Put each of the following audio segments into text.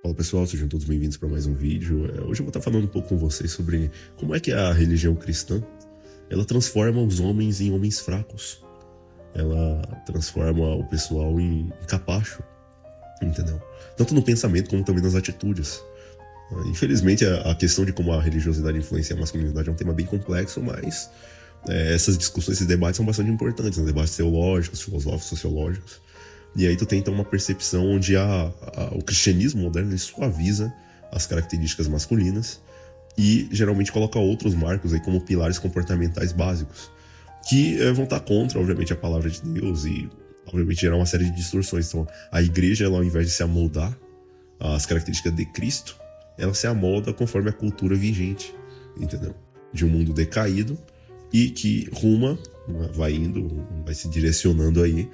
Fala pessoal, sejam todos bem-vindos para mais um vídeo. Hoje eu vou estar falando um pouco com vocês sobre como é que a religião cristã ela transforma os homens em homens fracos. Ela transforma o pessoal em capacho, entendeu? Tanto no pensamento como também nas atitudes. Infelizmente a questão de como a religiosidade influencia a masculinidade é um tema bem complexo, mas essas discussões, esses debates são bastante importantes, debates teológicos, filosóficos, sociológicos. E aí tu tem então uma percepção onde o cristianismo moderno ele suaviza as características masculinas e geralmente coloca outros marcos aí como pilares comportamentais básicos, que vão estar contra, obviamente, a palavra de Deus e, obviamente, gerar uma série de distorções. Então, a igreja, ela, ao invés de se amoldar às características de Cristo, ela se amolda conforme a cultura vigente, entendeu? De um mundo decaído e que vai se direcionando aí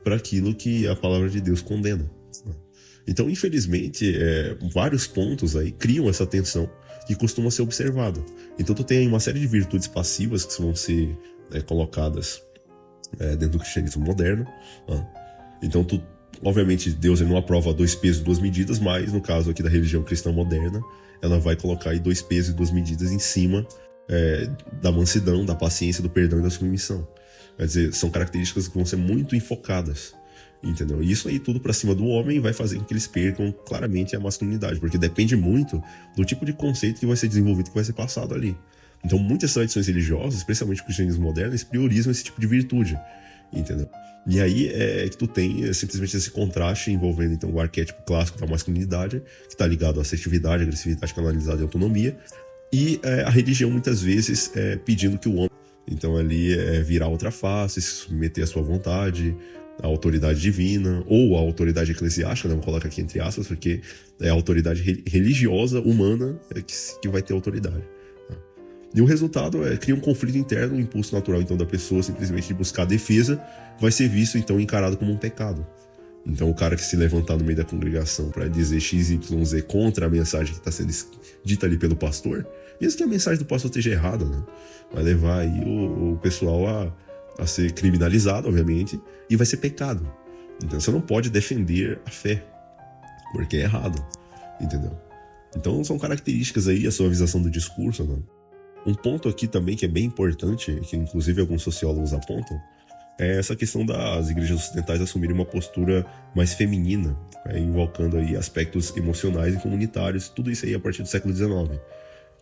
para aquilo que a palavra de Deus condena. Então, infelizmente, vários pontos aí criam essa tensão que costuma ser observada. Então, tu tem uma série de virtudes passivas que vão ser colocadas dentro do cristianismo moderno. Então, obviamente, Deus ele não aprova 2 pesos e 2 medidas, mas no caso aqui da religião cristã moderna, ela vai colocar aí 2 pesos e 2 medidas em cima da mansidão, da paciência, do perdão e da submissão. Quer dizer, são características que vão ser muito enfocadas, entendeu? E isso aí tudo pra cima do homem vai fazer com que eles percam claramente a masculinidade, porque depende muito do tipo de conceito que vai ser desenvolvido, que vai ser passado ali. Então, muitas tradições religiosas, especialmente o cristianismo moderno, eles priorizam esse tipo de virtude, entendeu? E aí é que tu tem simplesmente esse contraste envolvendo então o arquétipo clássico da masculinidade, que está ligado à assertividade, agressividade canalizada e autonomia, e a religião muitas vezes pedindo que o homem então ali virar outra face, se submeter à sua vontade, à autoridade divina, ou à autoridade eclesiástica, né? Vou colocar aqui entre aspas, porque é a autoridade religiosa, humana, que vai ter autoridade. E o resultado cria um conflito interno, um impulso natural então da pessoa simplesmente de buscar defesa, vai ser visto então encarado como um pecado. Então o cara que se levantar no meio da congregação para dizer XYZ contra a mensagem que está sendo dita ali pelo pastor, mesmo que a mensagem do pastor esteja errada, né? Vai levar aí o pessoal a ser criminalizado, obviamente, e vai ser pecado. Então você não pode defender a fé, porque é errado, entendeu? Então são características aí, a suavização do discurso, né? Um ponto aqui também que é bem importante, que inclusive alguns sociólogos apontam, é essa questão das igrejas ocidentais assumirem uma postura mais feminina, invocando aí aspectos emocionais e comunitários, tudo isso aí a partir do século XIX.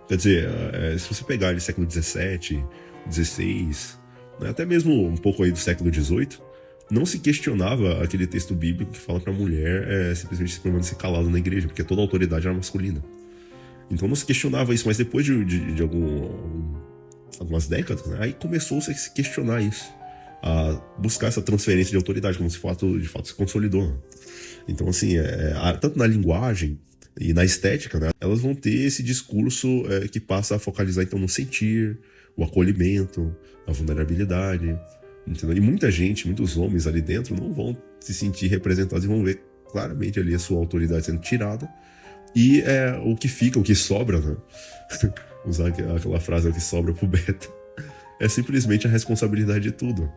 Quer dizer, se você pegar ali século XVII, XVI, né, até mesmo um pouco aí do século XVIII, não se questionava aquele texto bíblico que fala para a mulher simplesmente se permanecer calada na igreja, porque toda a autoridade era masculina. Então não se questionava isso, mas depois de algumas décadas, né, aí começou-se a se questionar isso, a buscar essa transferência de autoridade, como se de fato se consolidou. Então assim, tanto na linguagem e na estética, né, elas vão ter esse discurso que passa a focalizar então no sentir, o acolhimento, a vulnerabilidade, entendeu? E muita gente, muitos homens ali dentro não vão se sentir representados e vão ver claramente ali a sua autoridade sendo tirada e o que fica, o que sobra, né? Usar aquela frase, o que sobra pro beta, é simplesmente a responsabilidade de tudo.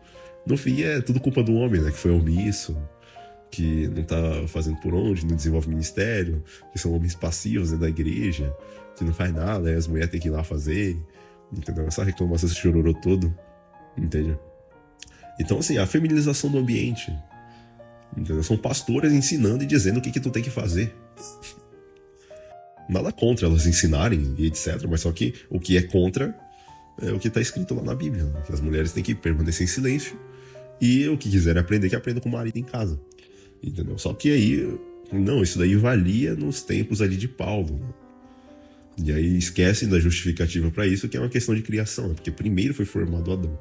No fim é tudo culpa do homem, né, que foi omisso, que não tá fazendo por onde, não desenvolve ministério, que são homens passivos dentro da igreja, que não faz nada, as mulheres têm que ir lá fazer, entendeu? Essa reclamação, esse chororô todo, entende? Então, assim, a feminização do ambiente, entendeu? São pastoras ensinando e dizendo o que tu tem que fazer. Nada contra elas ensinarem e etc, mas só que o que é contra é o que tá escrito lá na Bíblia, né? Que as mulheres têm que permanecer em silêncio e o que quiserem aprender, que aprenda com o marido em casa. Entendeu? Só que aí, não, isso daí valia nos tempos ali de Paulo. E aí esquecem da justificativa para isso, que é uma questão de criação, né? Porque primeiro foi formado Adão,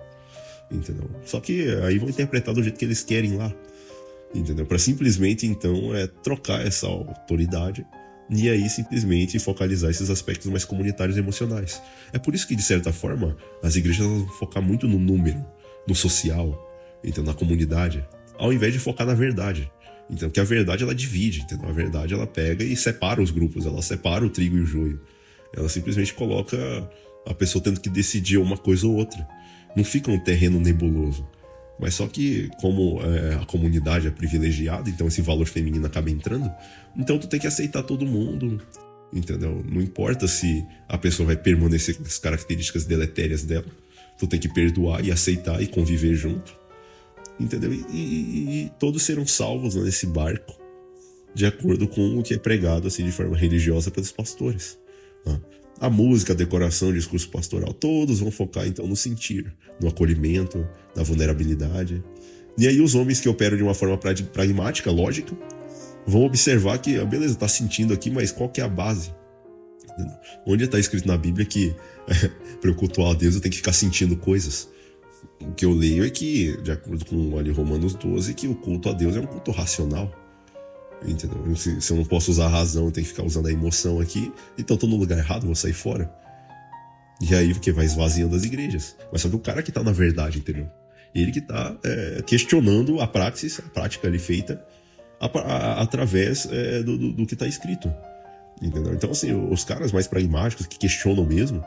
entendeu? Só que aí vão interpretar do jeito que eles querem lá, entendeu? Para simplesmente então trocar essa autoridade e aí simplesmente focalizar esses aspectos mais comunitários e emocionais. É por isso que, de certa forma, as igrejas vão focar muito no número, no social, então na comunidade, ao invés de focar na verdade. Então, porque a verdade ela divide, entendeu? A verdade ela pega e separa os grupos, ela separa o trigo e o joio. Ela simplesmente coloca a pessoa tendo que decidir uma coisa ou outra. Não fica um terreno nebuloso. Mas só que, como a comunidade é privilegiada, então esse valor feminino acaba entrando, então tu tem que aceitar todo mundo, entendeu? Não importa se a pessoa vai permanecer com as características deletérias dela, tu tem que perdoar e aceitar e conviver junto, entendeu? E todos serão salvos nesse barco, de acordo com o que é pregado assim de forma religiosa pelos pastores. A música, a decoração, o discurso pastoral, todos vão focar então no sentir, no acolhimento, na vulnerabilidade. E aí os homens que operam de uma forma pragmática, lógica, vão observar que, beleza, tá sentindo aqui, mas qual que é a base? Onde está escrito na Bíblia que para eu cultuar a Deus eu tenho que ficar sentindo coisas? O que eu leio é que, de acordo com ali Romanos 12, que o culto a Deus é um culto racional. Entendeu? Se eu não posso usar a razão, eu tenho que ficar usando a emoção aqui, então tô no lugar errado, vou sair fora. E aí porque vai esvaziando as igrejas. Mas só que o cara que tá na verdade, entendeu? Ele que tá questionando a prática ali feita através do que tá escrito. Entendeu? Então assim, os caras mais pragmáticos, que questionam mesmo,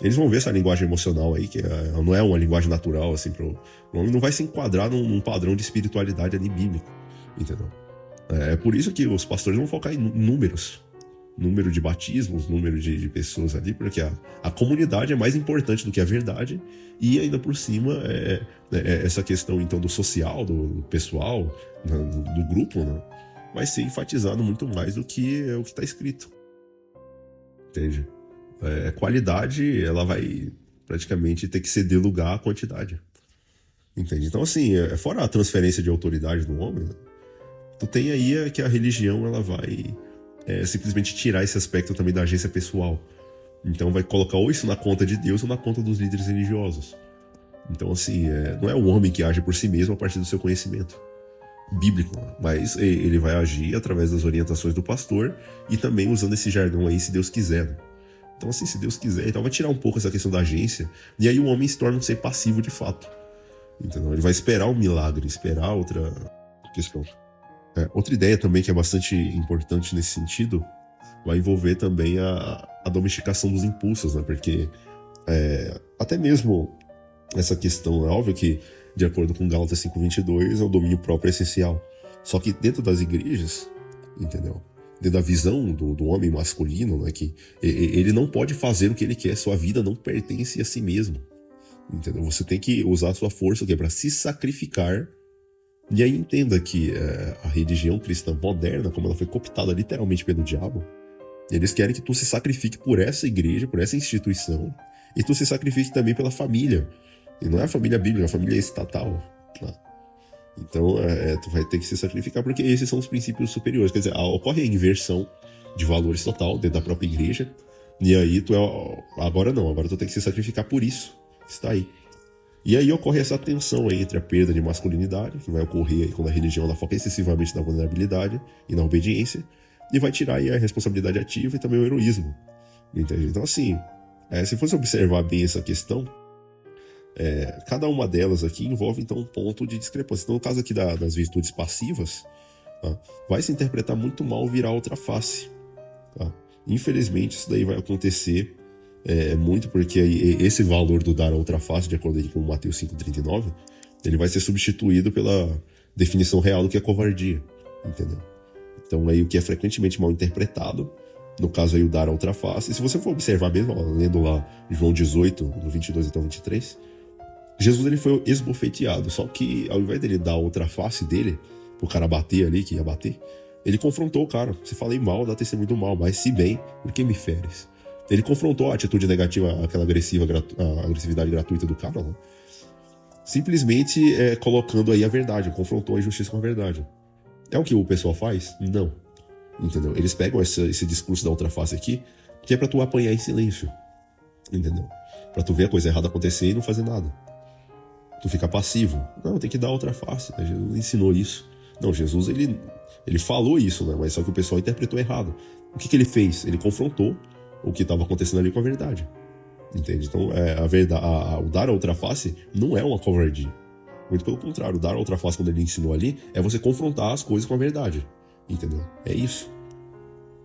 eles vão ver essa linguagem emocional aí, que não é uma linguagem natural, assim, pro homem, não vai se enquadrar num padrão de espiritualidade ali bíblico, entendeu? É por isso que os pastores vão focar em números. Número de batismos, número de pessoas ali, porque a comunidade é mais importante do que a verdade. E ainda por cima, essa questão então do social, do pessoal, do grupo, né, vai ser enfatizado muito mais do que o que está escrito. Entende? A qualidade, ela vai praticamente ter que ceder lugar à quantidade. Entende? Então assim, fora a transferência de autoridade do homem, né, tu tem aí que a religião ela vai simplesmente tirar esse aspecto também da agência pessoal. Então vai colocar ou isso na conta de Deus ou na conta dos líderes religiosos. Então assim, não é o homem que age por si mesmo a partir do seu conhecimento bíblico, mas ele vai agir através das orientações do pastor e também usando esse jargão aí, se Deus quiser. Né? Então assim, se Deus quiser, então vai tirar um pouco essa questão da agência e aí o homem se torna um ser passivo de fato. Entendeu? Ele vai esperar um milagre, esperar outra questão. Outra ideia também que é bastante importante nesse sentido vai envolver também a domesticação dos impulsos, né? Porque até mesmo essa questão, é óbvio que, de acordo com Gálatas 5:22, o domínio próprio é essencial. Só que dentro das igrejas, entendeu? Dentro da visão do homem masculino, né? Que ele não pode fazer o que ele quer, sua vida não pertence a si mesmo. Entendeu? Você tem que usar a sua força, que é para se sacrificar. E aí entenda que a religião cristã moderna, como ela foi cooptada literalmente pelo diabo, eles querem que tu se sacrifique por essa igreja, por essa instituição, e tu se sacrifique também pela família. E não é a família bíblica, é a família estatal. Né? Então tu vai ter que se sacrificar porque esses são os princípios superiores. Quer dizer, ocorre a inversão de valores total dentro da própria igreja, e aí agora tu tem que se sacrificar por isso que está aí. E aí ocorre essa tensão aí entre a perda de masculinidade, que vai ocorrer aí quando a religião ela foca excessivamente na vulnerabilidade e na obediência, e vai tirar aí a responsabilidade ativa e também o heroísmo. Entende? Então assim, se fosse observar bem essa questão, cada uma delas aqui envolve então um ponto de discrepância. Então no caso aqui das virtudes passivas, vai se interpretar muito mal virar outra face. Tá? Infelizmente isso daí vai acontecer muito porque esse valor do dar a outra face, de acordo com Mateus 5,39, ele vai ser substituído pela definição real do que é covardia, entendeu? Então aí o que é frequentemente mal interpretado, no caso aí o dar a outra face, e se você for observar mesmo, lendo lá João 18, do 22 até o 23, Jesus ele foi esbofeteado, só que ao invés dele dar a outra face dele, pro cara bater ali, que ia bater, ele confrontou o cara. Se falei mal, dá testemunho do mal, mas se bem, por que me feres? Ele confrontou a atitude negativa, aquela agressividade gratuita do cara, né? Simplesmente colocando aí a verdade, confrontou a injustiça com a verdade. É o que o pessoal faz? Não. Entendeu? Eles pegam esse discurso da outra face aqui, que é pra tu apanhar em silêncio. Entendeu? Pra tu ver a coisa errada acontecer e não fazer nada. Tu fica passivo. Não, tem que dar outra face. Né? Jesus ensinou isso. Não, Jesus, ele falou isso, né? Mas só que o pessoal interpretou errado. O que ele fez? Ele confrontou o que estava acontecendo ali com a verdade. Entende? Então, o dar a outra face não é uma covardia. Muito pelo contrário, o dar a outra face, quando ele ensinou ali, é você confrontar as coisas com a verdade. Entendeu? É isso.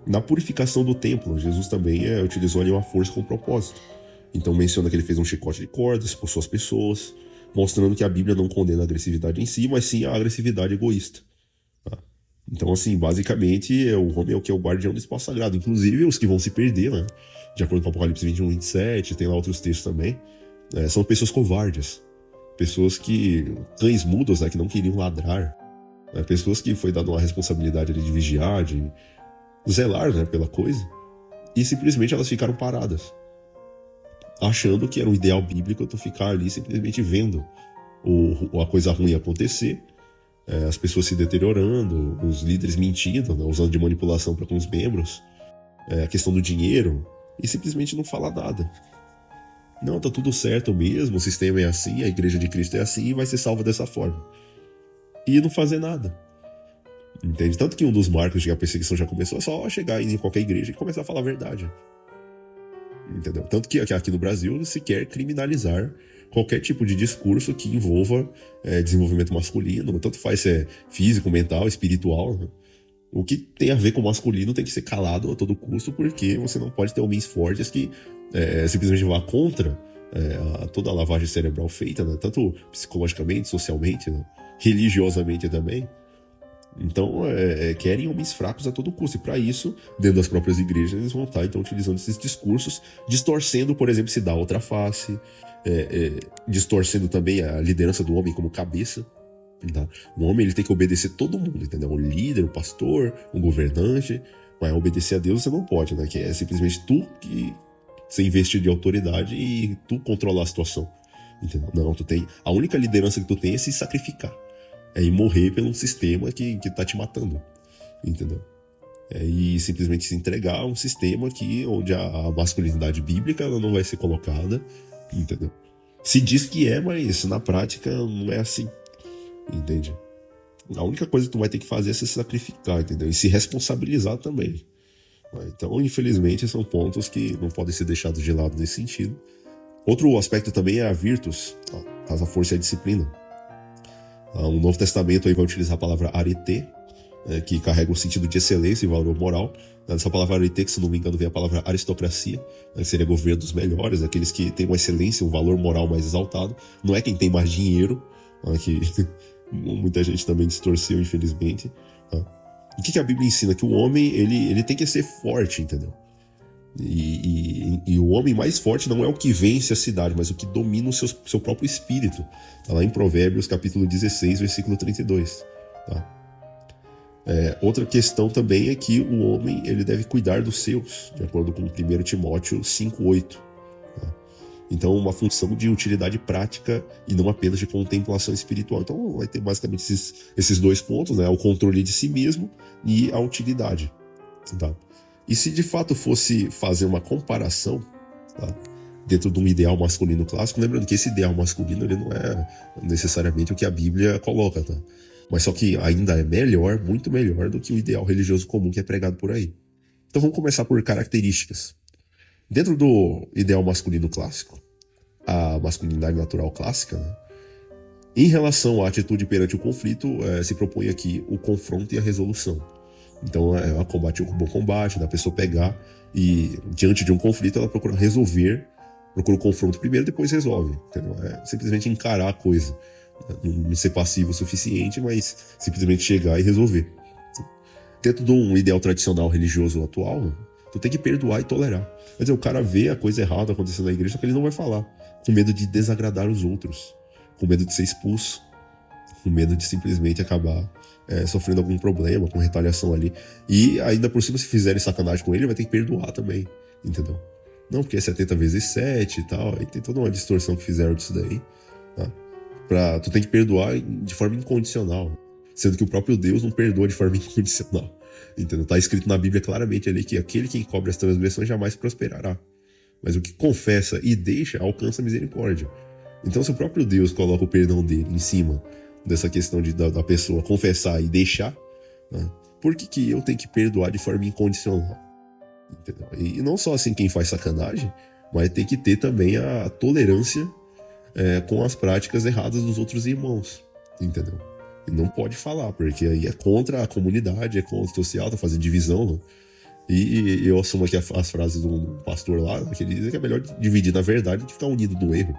Na purificação do templo, Jesus também utilizou ali uma força com propósito. Então menciona que ele fez um chicote de cordas, expulsou as pessoas, mostrando que a Bíblia não condena a agressividade em si, mas sim a agressividade egoísta. Tá? Então, assim, basicamente, o homem é o que é o guardião do espaço sagrado. Inclusive, os que vão se perder, né? De acordo com Apocalipse 21, 27, tem lá outros textos também, são pessoas covardes. Pessoas cães mudos, né, que não queriam ladrar. Pessoas que foi dada uma responsabilidade ali de vigiar, de zelar, né, pela coisa. E simplesmente elas ficaram paradas. Achando que era um ideal bíblico tu ficar ali simplesmente vendo a coisa ruim acontecer, as pessoas se deteriorando, os líderes mentindo, né, usando de manipulação para com os membros, a questão do dinheiro, e simplesmente não falar nada. Não, tá tudo certo mesmo, o sistema é assim, a igreja de Cristo é assim e vai ser salva dessa forma. E não fazer nada. Entende? Tanto que um dos marcos de que a perseguição já começou é só chegar em qualquer igreja e começar a falar a verdade. Entendeu? Tanto que aqui no Brasil se quer criminalizar qualquer tipo de discurso que envolva desenvolvimento masculino, tanto faz se é físico, mental, espiritual. Né? O que tem a ver com masculino tem que ser calado a todo custo, porque você não pode ter homens fortes que simplesmente vá contra toda a lavagem cerebral feita, né? Tanto psicologicamente, socialmente, né? Religiosamente também. Então, querem homens fracos a todo custo. E para isso, dentro das próprias igrejas, eles vão estar então utilizando esses discursos, distorcendo, por exemplo, se dá outra face, distorcendo também a liderança do homem como cabeça. Tá? O homem ele tem que obedecer todo mundo, entendeu? O líder, o pastor, o governante, mas obedecer a Deus você não pode, né? Que é simplesmente tu que ser investido de autoridade e tu controlar a situação, entendeu? Não, a única liderança que tu tem é se sacrificar. É ir morrer pelo sistema que tá te matando, entendeu? E simplesmente se entregar a um sistema onde a masculinidade bíblica ela não vai ser colocada, entendeu? Se diz que mas na prática não é assim, entende? A única coisa que tu vai ter que fazer é se sacrificar, entendeu? E se responsabilizar também. Então, infelizmente, são pontos que não podem ser deixados de lado nesse sentido. Outro aspecto também é a virtus, a força e a disciplina. O Novo Testamento aí vai utilizar a palavra arete, que carrega o sentido de excelência e valor moral. Nessa palavra arete, que se não me engano, vem a palavra aristocracia, que seria governo dos melhores, aqueles que têm uma excelência, um valor moral mais exaltado. Não é quem tem mais dinheiro, que muita gente também distorceu, infelizmente. O que a Bíblia ensina? Que o homem ele tem que ser forte, entendeu? E o homem mais forte não é o que vence a cidade, mas o que domina o seu próprio espírito. Está lá em Provérbios, capítulo 16, versículo 32. Tá? Outra questão também é que o homem ele deve cuidar dos seus, de acordo com 1 Timóteo 5,8. Tá? Então, uma função de utilidade prática e não apenas de contemplação espiritual. Então, vai ter basicamente esses dois pontos, né? O controle de si mesmo e a utilidade. Tá? E se de fato fosse fazer uma comparação, tá? Dentro de um ideal masculino clássico, lembrando que esse ideal masculino ele não é necessariamente o que a Bíblia coloca, tá? Mas só que ainda é melhor, muito melhor do que o ideal religioso comum que é pregado por aí. Então vamos começar por características. Dentro do ideal masculino clássico, a masculinidade natural clássica, né? Em relação à atitude perante o conflito, se propõe aqui o confronto e a resolução. Então, ela combate o bom combate, da pessoa pegar e, diante de um conflito, ela procura resolver, procura o confronto primeiro, depois resolve. Entendeu? Simplesmente encarar a coisa. Não ser passivo o suficiente, mas simplesmente chegar e resolver. Dentro de um ideal tradicional religioso atual, tu tem que perdoar e tolerar. Quer dizer, o cara vê a coisa errada acontecendo na igreja, só que ele não vai falar. Com medo de desagradar os outros. Com medo de ser expulso. Com medo de simplesmente acabar sofrendo algum problema, com retaliação ali. E ainda por cima, se fizerem sacanagem com ele, vai ter que perdoar também. Entendeu? Não, porque é 70 vezes 7 e tal. Aí tem toda uma distorção que fizeram disso daí. Tá? Tu tem que perdoar de forma incondicional. Sendo que o próprio Deus não perdoa de forma incondicional. Entendeu? Tá escrito na Bíblia claramente ali que aquele que encobre as transgressões jamais prosperará. Mas o que confessa e deixa, alcança a misericórdia. Então, se o próprio Deus coloca o perdão dele em cima dessa questão da pessoa confessar e deixar, né? Por que eu tenho que perdoar de forma incondicional? Entendeu? E não só assim quem faz sacanagem, mas tem que ter também a tolerância com as práticas erradas dos outros irmãos. Entendeu? E não pode falar, porque aí é contra a comunidade, é contra o social, tá fazendo divisão, né? E eu assumo aqui as frases de um pastor lá, que ele diz que é melhor dividir na verdade do que ficar unido no erro.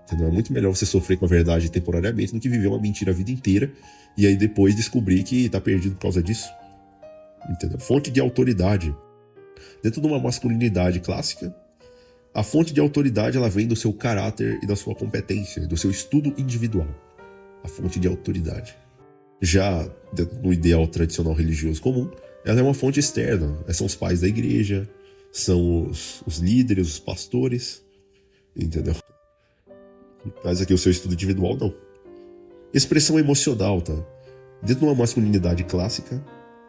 Entendeu? É muito melhor você sofrer com a verdade temporariamente do que viver uma mentira a vida inteira e aí depois descobrir que tá perdido por causa disso. Entendeu? Fonte de autoridade. Dentro de uma masculinidade clássica, a fonte de autoridade ela vem do seu caráter e da sua competência, do seu estudo individual. A fonte de autoridade. Já no ideal tradicional religioso comum, ela é uma fonte externa. São os pais da igreja, são os líderes, os pastores, entendeu? Mas aqui o seu estudo individual não. Expressão emocional, tá? Dentro de uma masculinidade clássica,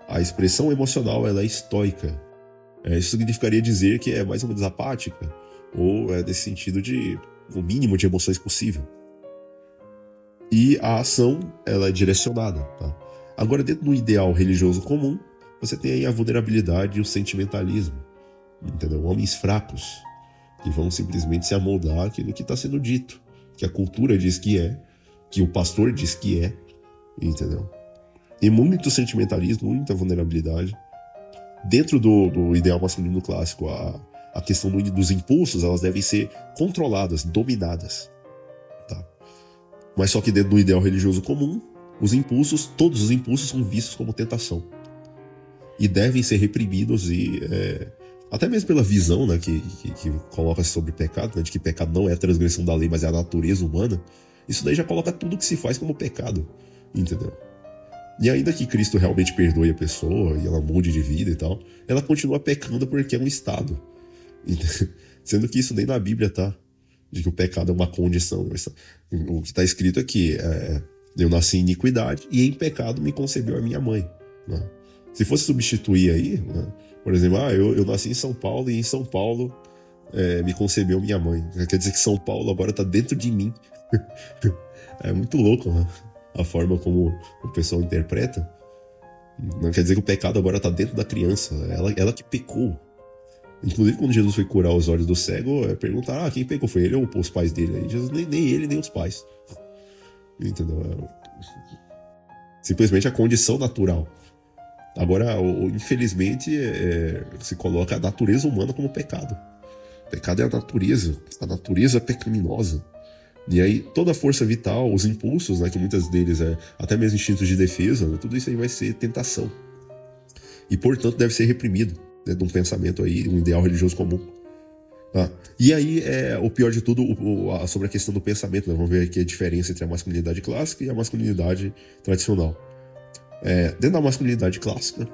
a expressão emocional ela é estoica. Isso significaria dizer que é mais ou menos apática, ou é nesse sentido de o mínimo de emoções possível. E a ação ela é direcionada, tá? Agora, dentro do ideal religioso comum, você tem aí a vulnerabilidade e o sentimentalismo, entendeu? Homens fracos, que vão simplesmente se amoldar aquilo que está sendo dito, que a cultura diz que é, que o pastor diz que é, entendeu? E muito sentimentalismo, muita vulnerabilidade. Dentro do ideal masculino clássico, a questão dos impulsos, elas devem ser controladas, dominadas, tá? Mas só que dentro do ideal religioso comum, todos os impulsos são vistos como tentação. E devem ser reprimidos e até mesmo pela visão, né, que coloca-se sobre pecado, né, de que pecado não é a transgressão da lei, mas é a natureza humana. Isso daí já coloca tudo que se faz como pecado, entendeu? E ainda que Cristo realmente perdoe a pessoa e ela mude de vida e tal, ela continua pecando porque é um estado. Sendo que isso nem na Bíblia tá, de que o pecado é uma condição. O que está escrito aqui eu nasci em iniquidade e em pecado me concebeu a minha mãe, né? Se fosse substituir aí, né, por exemplo, eu nasci em São Paulo e em São Paulo me concebeu minha mãe. Quer dizer que São Paulo agora está dentro de mim. É muito louco, né? A forma como o pessoal interpreta. Não quer dizer que o pecado agora está dentro da criança. Ela que pecou. Inclusive, quando Jesus foi curar os olhos do cego, perguntaram, quem pecou? Foi ele ou os pais dele? Aí Jesus, nem ele, nem os pais. Entendeu? Simplesmente a condição natural. Agora, infelizmente, se coloca a natureza humana como pecado. O pecado é a natureza pecaminosa. E aí, toda a força vital, os impulsos, né, que muitas deles até mesmo instintos de defesa, né, tudo isso aí vai ser tentação. E, portanto, deve ser reprimido, né, de um pensamento aí, um ideal religioso comum. Tá? E aí, o pior de tudo, sobre a questão do pensamento, né, vamos ver aqui a diferença entre a masculinidade clássica e a masculinidade tradicional. Dentro da masculinidade clássica,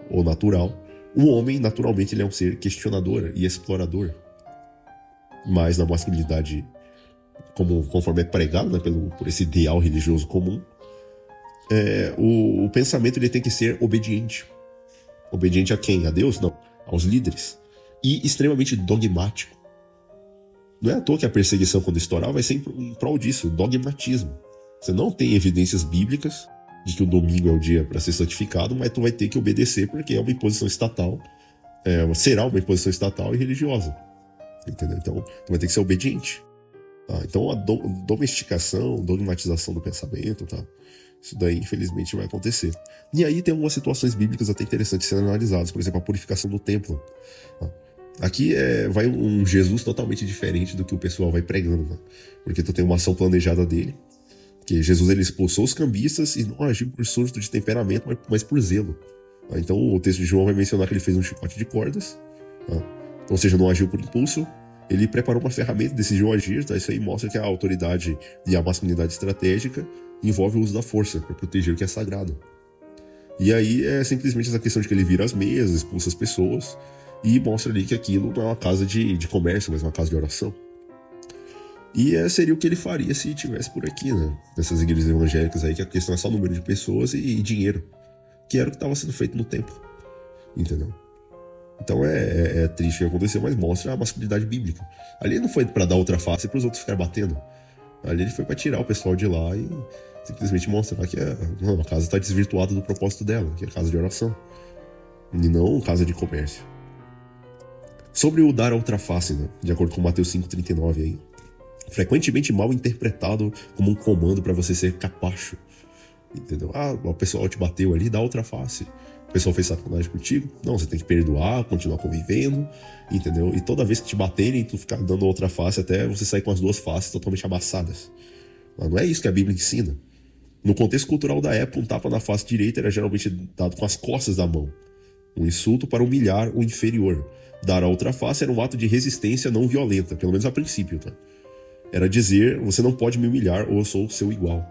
ou natural, o homem, naturalmente, ele é um ser questionador e explorador. Mas na masculinidade, conforme é pregado, né, por esse ideal religioso comum, o pensamento ele tem que ser obediente. Obediente a quem? A Deus? Não. Aos líderes. E extremamente dogmático. Não é à toa que a perseguição, quando estourar, vai ser em prol disso, dogmatismo. Você não tem evidências bíblicas de que o domingo é o dia para ser santificado, mas tu vai ter que obedecer porque é uma imposição estatal, será uma imposição estatal e religiosa. Entendeu? Então, tu vai ter que ser obediente. Tá? Então, a domesticação, dogmatização do pensamento, tá? Isso daí, infelizmente, vai acontecer. E aí tem algumas situações bíblicas até interessantes sendo analisadas. Por exemplo, a purificação do templo. Tá? Aqui vai um Jesus totalmente diferente do que o pessoal vai pregando. Tá? Porque tu tem uma ação planejada dele. Que Jesus ele expulsou os cambistas e não agiu por surto de temperamento, mas por zelo. Tá? Então, o texto de João vai mencionar que ele fez um chicote de cordas. Tá? Ou seja, não agiu por impulso. Ele preparou uma ferramenta e decidiu agir, tá? Isso aí mostra que a autoridade e a masculinidade estratégica envolve o uso da força para proteger o que é sagrado. E aí é simplesmente essa questão de que ele vira as mesas, expulsa as pessoas e mostra ali que aquilo não é uma casa de comércio, mas uma casa de oração. E seria o que ele faria se estivesse por aqui, né? Nessas igrejas evangélicas aí, que a questão é só o número de pessoas e dinheiro, que era o que estava sendo feito no templo. Entendeu? Então é triste o que aconteceu, mas mostra a masculinidade bíblica. Ali não foi para dar outra face para os outros ficarem batendo. Ali ele foi para tirar o pessoal de lá e simplesmente mostrar que a casa está desvirtuada do propósito dela, que é casa de oração, e não casa de comércio. Sobre o dar a outra face, né? De acordo com Mateus 5,39 aí, frequentemente mal interpretado como um comando para você ser capacho. Entendeu? O pessoal te bateu ali, dá outra face. pessoa fez sacanagem contigo? Não, você tem que perdoar, continuar convivendo, entendeu? E toda vez que te baterem, tu ficar dando outra face até você sair com as duas faces totalmente amassadas. Mas não é isso que a Bíblia ensina. No contexto cultural da época, um tapa na face direita era geralmente dado com as costas da mão. Um insulto para humilhar o inferior. Dar a outra face era um ato de resistência não violenta, pelo menos a princípio, tá? Era dizer, você não pode me humilhar ou eu sou o seu igual.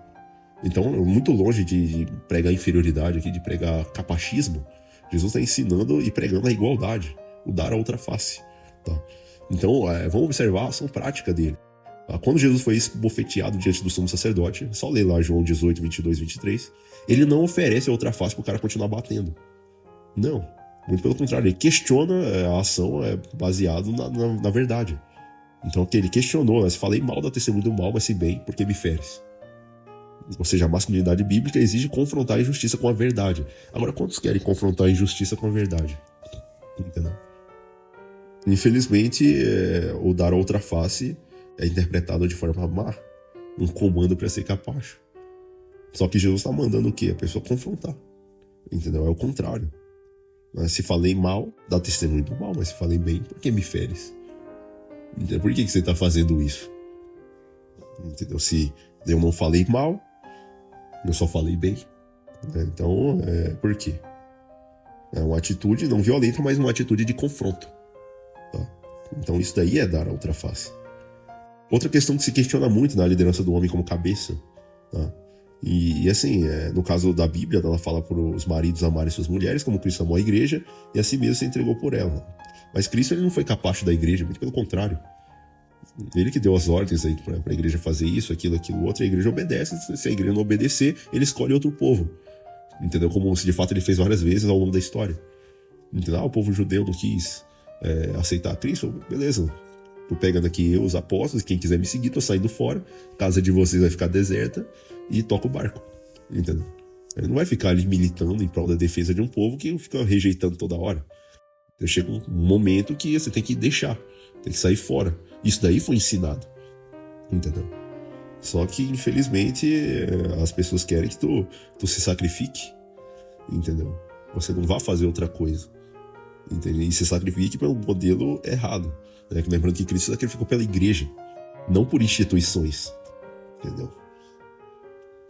Então, muito longe de pregar inferioridade aqui, de pregar capachismo, Jesus está ensinando e pregando a igualdade, o dar a outra face, tá? Então, vamos observar a ação prática dele. Quando Jesus foi esbofeteado diante do sumo sacerdote, só ler lá João 18, 22, 23, ele não oferece a outra face para o cara continuar batendo. Não, muito pelo contrário, ele questiona a ação baseado na verdade. Então, que ele questionou, se falei mal da testemunha do mal, mas se bem, porque me feres. Ou seja, a masculinidade bíblica exige confrontar a injustiça com a verdade. Agora, quantos querem confrontar a injustiça com a verdade? Entendeu? Infelizmente, o dar a outra face é interpretado de forma má, um comando para ser capacho. Só que Jesus está mandando o quê? A pessoa confrontar. Entendeu? É o contrário. Se falei mal, dá testemunho do mal, mas se falei bem, por que me feres? Entendeu? Por que você está fazendo isso? Entendeu? Se eu não falei mal, eu só falei bem. Então, por quê? É uma atitude não violenta, mas uma atitude de confronto. Tá? Então isso daí é dar a outra face. Outra questão que se questiona muito na liderança do homem como cabeça, tá? E assim, no caso da Bíblia, ela fala para os maridos amarem suas mulheres, como Cristo amou a igreja, e assim mesmo se entregou por ela. Mas Cristo ele não foi capacho da igreja, muito pelo contrário. Ele que deu as ordens aí para a igreja fazer isso, aquilo, outro, e a igreja obedece. Se a igreja não obedecer, ele escolhe outro povo. Entendeu? Como se de fato ele fez várias vezes ao longo da história. Entendeu? O povo judeu não quis aceitar Cristo, beleza. Tô pegando aqui eu, os apóstolos, quem quiser me seguir, tô saindo fora, a casa de vocês vai ficar deserta e toca o barco, entendeu? Ele não vai ficar ali militando em prol da defesa de um povo que fica rejeitando toda hora. Então, chega um momento que você tem que deixar, tem que sair fora. Isso daí foi ensinado, entendeu? Só que, infelizmente, as pessoas querem que tu se sacrifique, entendeu? Você não vá fazer outra coisa, entendeu? E se sacrifique pelo modelo errado. Lembrando que Cristo sacrificou pela igreja, não por instituições, entendeu?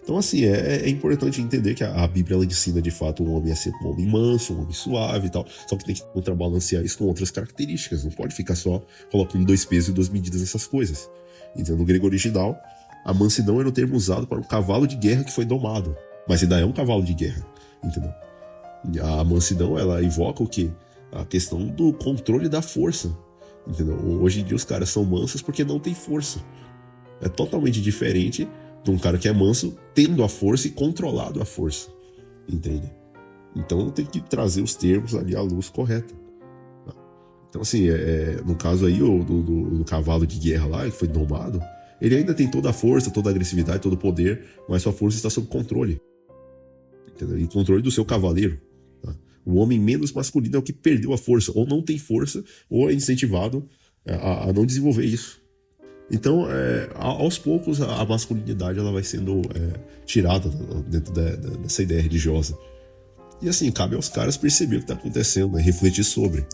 Então, assim, é importante entender que a Bíblia ela ensina de fato um homem a ser um homem manso, um homem suave e tal, só que tem que contrabalancear isso com outras características, não pode ficar só colocando 2 pesos e 2 medidas nessas coisas. Então, no grego original, a mansidão era o termo usado para um cavalo de guerra que foi domado, mas ainda é um cavalo de guerra, entendeu? A mansidão, ela evoca o quê? A questão do controle da força. Entendeu? Hoje em dia os caras são mansos porque não tem força. É totalmente diferente de um cara que é manso tendo a força e controlado a força. Entende? Então tem que trazer os termos ali à luz correta. Então assim, no caso aí do cavalo de guerra lá, que foi domado, ele ainda tem toda a força, toda a agressividade, todo o poder, mas sua força está sob controle. Entendeu? E controle do seu cavaleiro. O homem menos masculino é o que perdeu a força, ou não tem força, ou é incentivado a não desenvolver isso. Então, aos poucos, a masculinidade ela vai sendo tirada dentro dessa ideia religiosa. E assim, cabe aos caras perceber o que está acontecendo, refletir sobre.